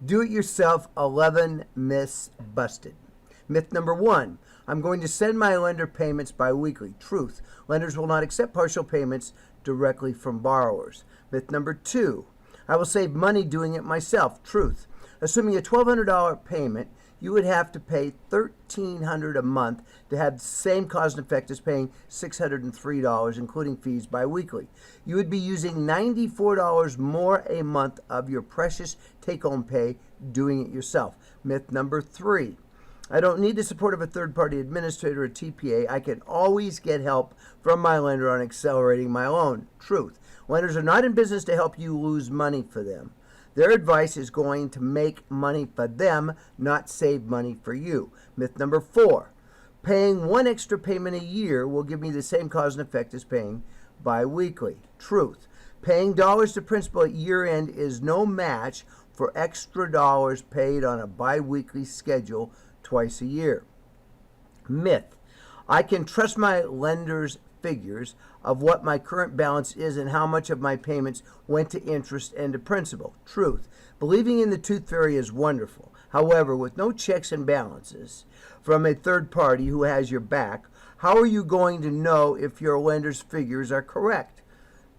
Do-it-yourself 11 myths busted. Myth number 1, I'm going to send my lender payments biweekly. Truth, lenders will not accept partial payments directly from borrowers. Myth number 2, I will save money doing it myself. Truth, assuming a $1,200 payment, you would have to pay $1,300 a month to have the same cause and effect as paying $603, including fees biweekly. You would be using $94 more a month of your precious take-home pay doing it yourself. Myth number 3, I don't need the support of a third-party administrator or TPA. I can always get help from my lender on accelerating my loan. Truth, lenders are not in business to help you lose money for them. Their advice is going to make money for them, not save money for you. Myth number 4, paying one extra payment a year will give me the same cause and effect as paying biweekly. Truth, paying dollars to principal at year end is no match for extra dollars paid on a biweekly schedule twice a year. Myth, I can trust my lender's figures of what my current balance is and how much of my payments went to interest and to principal. Truth, believing in the tooth fairy is wonderful. However, with no checks and balances from a third party who has your back, how are you going to know if your lender's figures are correct?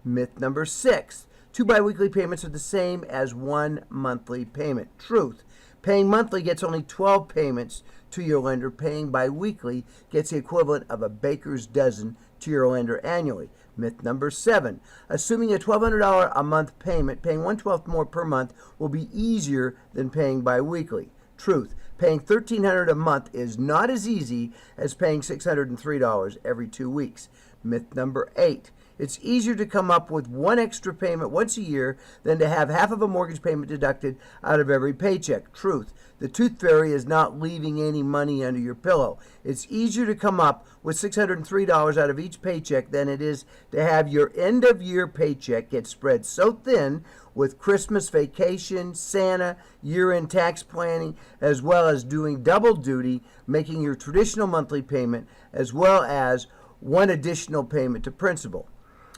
Myth number 6, 2 biweekly payments are the same as 1 monthly payment. Truth, paying monthly gets only 12 payments to your lender. Paying biweekly gets the equivalent of a baker's dozen to your lender annually. Myth number 7, assuming a $1,200 a month payment, paying 1/12 more per month will be easier than paying biweekly. Truth, paying $1,300 a month is not as easy as paying $603 every 2 weeks. Myth number 8, it's easier to come up with one extra payment once a year than to have half of a mortgage payment deducted out of every paycheck. Truth, the tooth fairy is not leaving any money under your pillow. It's easier to come up with $603 out of each paycheck than it is to have your end-of-year paycheck get spread so thin with Christmas vacation, Santa, year-end tax planning, as well as doing double duty, making your traditional monthly payment as well as one additional payment to principal.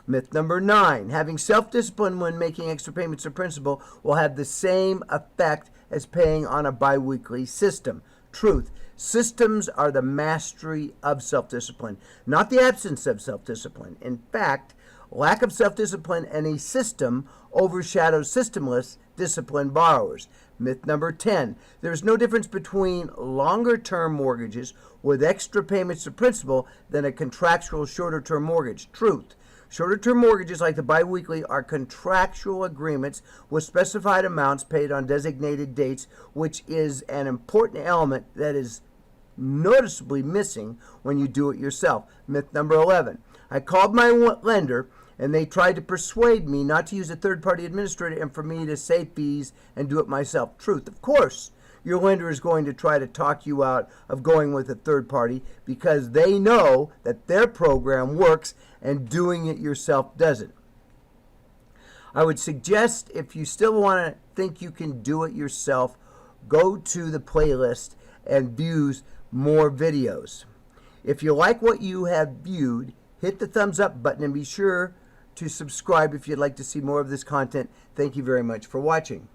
Myth number 9, having self-discipline when making extra payments to principal will have the same effect as paying on a biweekly system. Truth, systems are the mastery of self-discipline, not the absence of self-discipline. In fact, lack of self-discipline and a system overshadows systemless disciplined borrowers. Myth number 10, there's no difference between longer-term mortgages with extra payments to principal than a contractual shorter-term mortgage. Truth, shorter-term mortgages like the biweekly are contractual agreements with specified amounts paid on designated dates, which is an important element that is noticeably missing when you do it yourself. Myth number 11, I called my lender and they tried to persuade me not to use a third-party administrator and for me to save fees and do it myself. Truth, of course, your lender is going to try to talk you out of going with a third party because they know that their program works and doing it yourself doesn't. I would suggest if you still want to think you can do it yourself, go to the playlist and view more videos. If you like what you have viewed, hit the thumbs up button and be sure to subscribe if you'd like to see more of this content. Thank you very much for watching.